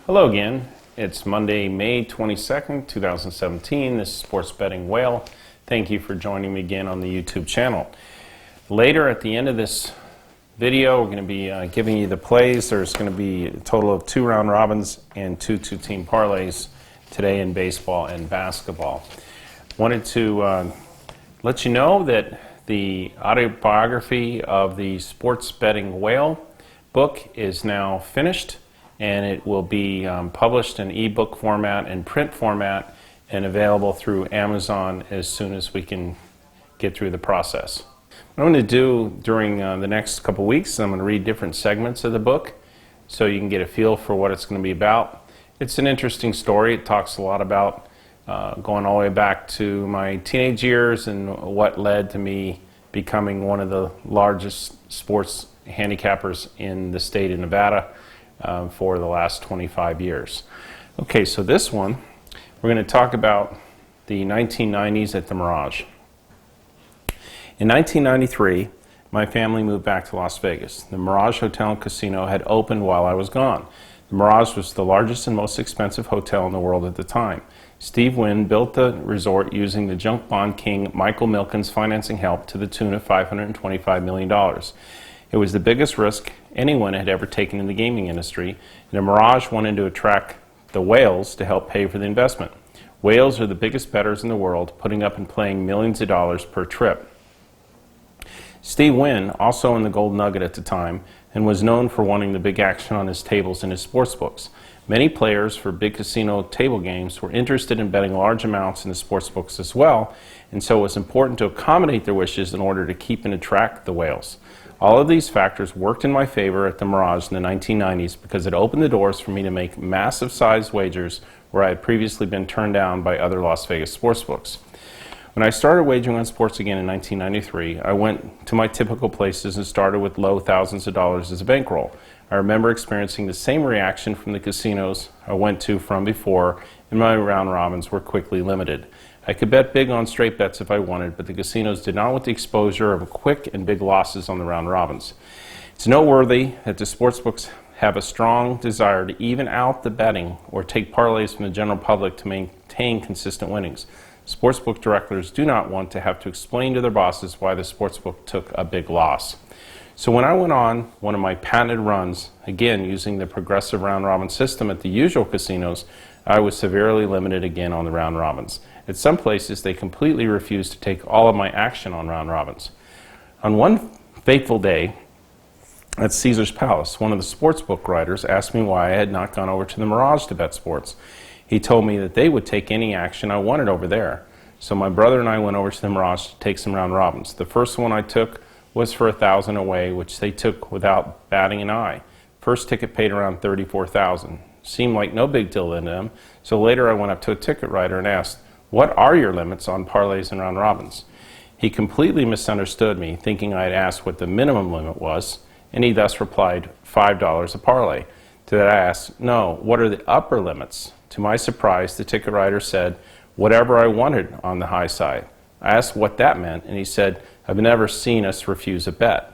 Hello again. It's Monday, May 22nd, 2017. This is Sports Betting Whale. Thank you for joining me again on the YouTube channel. Later at the end of this video, we're going to be giving you the plays. There's going to be a total of 2 round robins and 2 two-team parlays today in baseball and basketball. Wanted to let you know that the autobiography of the Sports Betting Whale book is now finished, and it will be published in ebook format and print format and available through Amazon as soon as we can get through the process. What I'm going to do during the next couple weeks, I'm going to read different segments of the book so you can get a feel for what it's going to be about. It's an interesting story. It talks a lot about going all the way back to my teenage years and what led to me becoming one of the largest sports handicappers in the state of Nevada for the last 25 years. Okay, so this one, we're going to talk about the 1990s at the Mirage. In 1993, my family moved back to Las Vegas. The Mirage Hotel and Casino had opened while I was gone. The Mirage was the largest and most expensive hotel in the world at the time. Steve Wynn built the resort using the junk bond king Michael Milken's financing help to the tune of $525 million. It was the biggest risk anyone had ever taken in the gaming industry, and the Mirage wanted to attract the whales to help pay for the investment. Whales are the biggest bettors in the world, putting up and playing millions of dollars per trip. Steve Wynn, also in the Gold Nugget at the time, and was known for wanting the big action on his tables and his sports books. Many players for big casino table games were interested in betting large amounts in the sports books as well, and so it was important to accommodate their wishes in order to keep and attract the whales. All of these factors worked in my favor at the Mirage in the 1990s because it opened the doors for me to make massive sized wagers where I had previously been turned down by other Las Vegas sportsbooks. When I started wagering on sports again in 1993, I went to my typical places and started with low thousands of dollars as a bankroll. I remember experiencing the same reaction from the casinos I went to from before, and my round robins were quickly limited. I could bet big on straight bets if I wanted, but the casinos did not want the exposure of quick and big losses on the round robins. It's noteworthy that the sportsbooks have a strong desire to even out the betting or take parlays from the general public to maintain consistent winnings. Sportsbook directors do not want to have to explain to their bosses why the sportsbook took a big loss. So when I went on one of my patented runs, again using the progressive round robin system at the usual casinos, I was severely limited again on the round robins. At some places, they completely refused to take all of my action on round robins. On one fateful day at Caesar's Palace, one of the sportsbook writers asked me why I had not gone over to the Mirage to bet sports. He told me that they would take any action I wanted over there. So my brother and I went over to the Mirage to take some round robins. The first one I took was for $1,000 away, which they took without batting an eye. First ticket paid around $34,000. Seemed like no big deal to them. So later I went up to a ticket writer and asked, "What are your limits on parlays and round robins?" He completely misunderstood me, thinking I had asked what the minimum limit was, and he thus replied, $5 a parlay. To that I asked, "No, what are the upper limits?" To my surprise, the ticket writer said, "Whatever I wanted on the high side." I asked what that meant, and he said, "I've never seen us refuse a bet."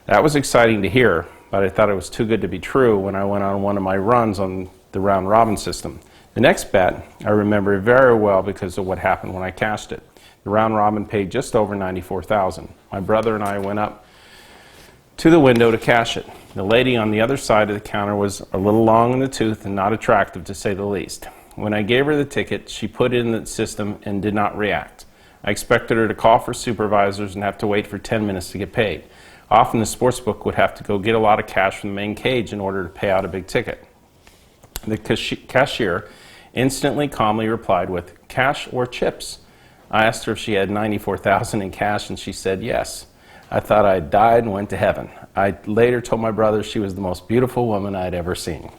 That was exciting to hear, but I thought it was too good to be true when I went on one of my runs on the round robin system. The next bet I remember very well because of what happened when I cashed it. The round robin paid just over $94,000. My brother and I went up to the window to cash it. The lady on the other side of the counter was a little long in the tooth and not attractive to say the least. When I gave her the ticket, she put it in the system and did not react. I expected her to call for supervisors and have to wait for 10 minutes to get paid. Often the sportsbook would have to go get a lot of cash from the main cage in order to pay out a big ticket. The cashier instantly calmly replied with, "Cash or chips?" I asked her if she had $94,000 in cash, and she said yes. I thought I had died and went to heaven. I later told my brother she was the most beautiful woman I had ever seen.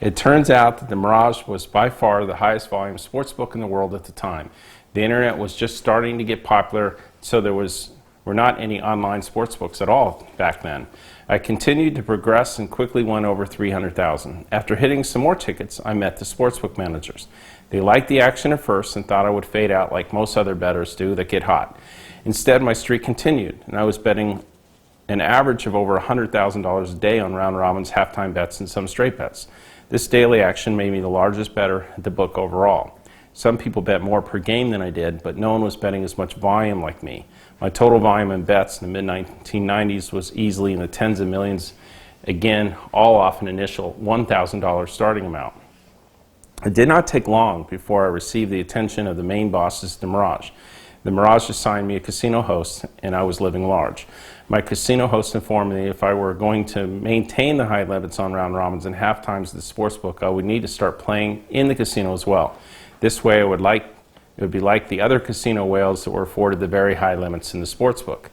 It turns out that the Mirage was by far the highest volume sportsbook in the world at the time. The internet was just starting to get popular, so there were not any online sportsbooks at all back then. I continued to progress and quickly won over 300,000. After hitting some more tickets, I met the sportsbook managers. They liked the action at first and thought I would fade out like most other bettors do that get hot. Instead, my streak continued, and I was betting an average of over $100,000 a day on round robins, halftime bets, and some straight bets. This daily action made me the largest bettor at the book overall. Some people bet more per game than I did, but no one was betting as much volume like me. My total volume in bets in the mid-1990s was easily in the tens of millions, again, all off an initial $1,000 starting amount. It did not take long before I received the attention of the main bosses at the Mirage. The Mirage assigned me a casino host, and I was living large. My casino host informed me if I were going to maintain the high limits on round robins and half times at the sportsbook, I would need to start playing in the casino as well. This way, it would be like the other casino whales that were afforded the very high limits in the sportsbook.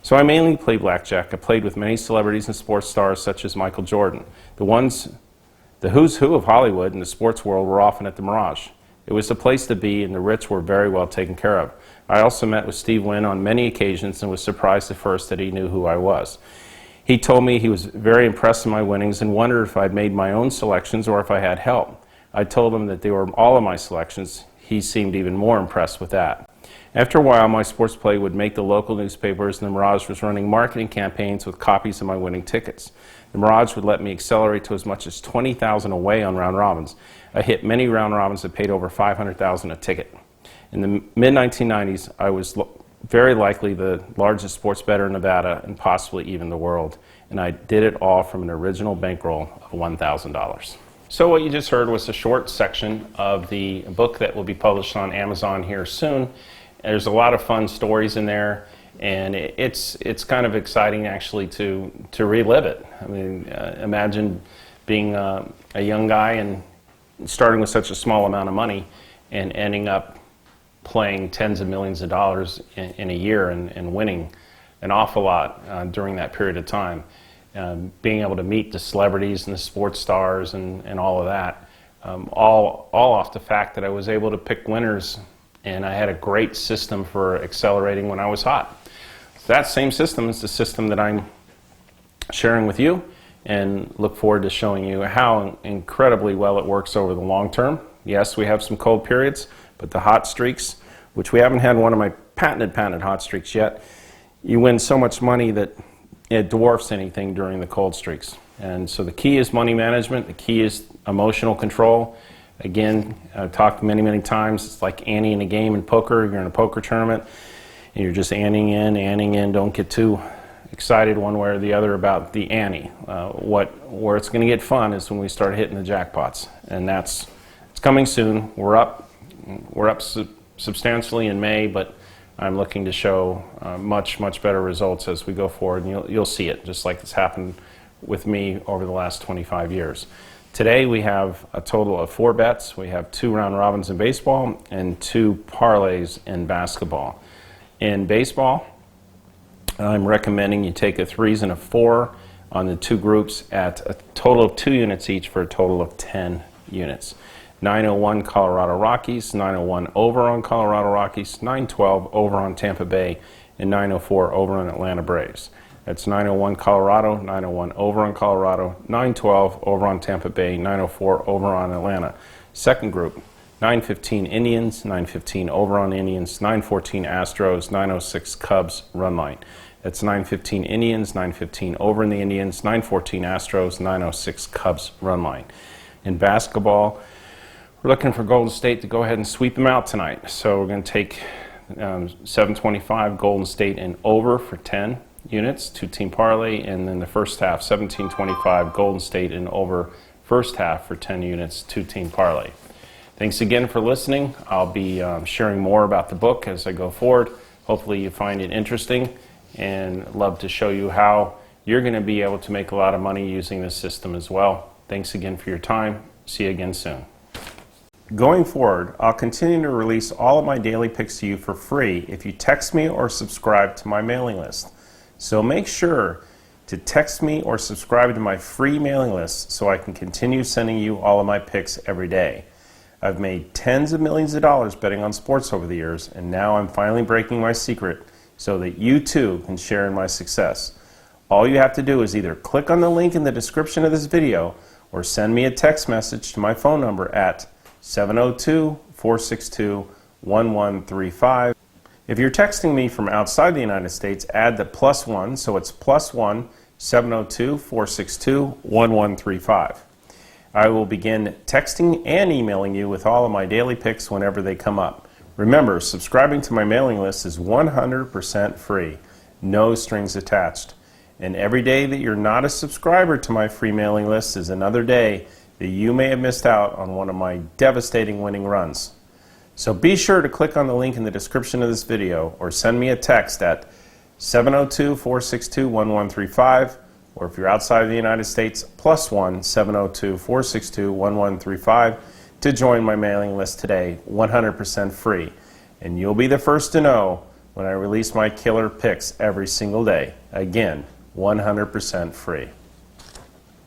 So I mainly played blackjack. I played with many celebrities and sports stars such as Michael Jordan. The who's who of Hollywood and the sports world were often at the Mirage. It was the place to be, and the rich were very well taken care of. I also met with Steve Wynn on many occasions and was surprised at first that he knew who I was. He told me he was very impressed with my winnings and wondered if I'd made my own selections or if I had help. I told him that they were all of my selections. He seemed even more impressed with that. After a while, my sports play would make the local newspapers, and the Mirage was running marketing campaigns with copies of my winning tickets. The Mirage would let me accelerate to as much as $20,000 away on round robins. I hit many round robins that paid over $500,000 a ticket. In the mid-1990s, I was very likely the largest sports bettor in Nevada and possibly even the world, and I did it all from an original bankroll of $1,000. So what you just heard was a short section of the book that will be published on Amazon here soon. There's a lot of fun stories in there, and it's kind of exciting actually to relive it. I mean, imagine being a young guy and starting with such a small amount of money and ending up playing tens of millions of dollars in a year and winning an awful lot during that period of time. Being able to meet the celebrities and the sports stars and all of that, all off the fact that I was able to pick winners, and I had a great system for accelerating when I was hot. So that same system is the system that I'm sharing with you, and look forward to showing you how incredibly well it works over the long term. Yes, we have some cold periods, but the hot streaks, which we haven't had one of my patented hot streaks yet, you win so much money that it dwarfs anything during the cold streaks. And so the key is money management. The key is emotional control. Again, I've talked many times, it's like ante in a game in poker. You're in a poker tournament, and you're just anteing in. Don't get too excited one way or the other about the ante. Where it's going to get fun is when we start hitting the jackpots, and it's coming soon. We're up substantially in May, but I'm looking to show much better results as we go forward, and you'll see it, just like it's happened with me over the last 25 years. Today we have a total of 4 bets. We have 2 round robins in baseball and 2 parlays in basketball. In baseball, I'm recommending you take a 3s and a 4 on the 2 groups at a total of 2 units each for a total of 10 units. 901 Colorado Rockies, 901 over on Colorado Rockies, 912 over on Tampa Bay, and 904 over on Atlanta Braves. That's 901 Colorado, 901 over on Colorado, 912 over on Tampa Bay, 904 over on Atlanta. Second group, 915 Indians, 915 over on Indians, 914 Astros, 906 Cubs run line. That's 915 Indians, 915 over in the Indians, 914 Astros, 906 Cubs run line. In basketball, we're looking for Golden State to go ahead and sweep them out tonight. So we're going to take 725 Golden State and over for 10 units, 2-team parlay, and then the first half, 1725 Golden State and over first half for 10 units, 2-team parlay. Thanks again for listening. I'll be sharing more about the book as I go forward. Hopefully you find it interesting, and love to show you how you're going to be able to make a lot of money using this system as well. Thanks again for your time. See you again soon. Going forward, I'll continue to release all of my daily picks to you for free if you text me or subscribe to my mailing list. So make sure to text me or subscribe to my free mailing list so I can continue sending you all of my picks every day. I've made tens of millions of dollars betting on sports over the years, and now I'm finally breaking my secret so that you too can share in my success. All you have to do is either click on the link in the description of this video or send me a text message to my phone number at 702-462-1135. If you're texting me from outside the United States, add the +1, so it's +1 702-462-1135. I will begin texting and emailing you with all of my daily picks whenever they come up. Remember, subscribing to my mailing list is 100% free, no strings attached. And every day that you're not a subscriber to my free mailing list is another day that you may have missed out on one of my devastating winning runs. So be sure to click on the link in the description of this video or send me a text at 702-462-1135, or if you're outside of the United States, +1 702-462-1135 to join my mailing list today, 100% free. And you'll be the first to know when I release my killer picks every single day. Again, 100% free.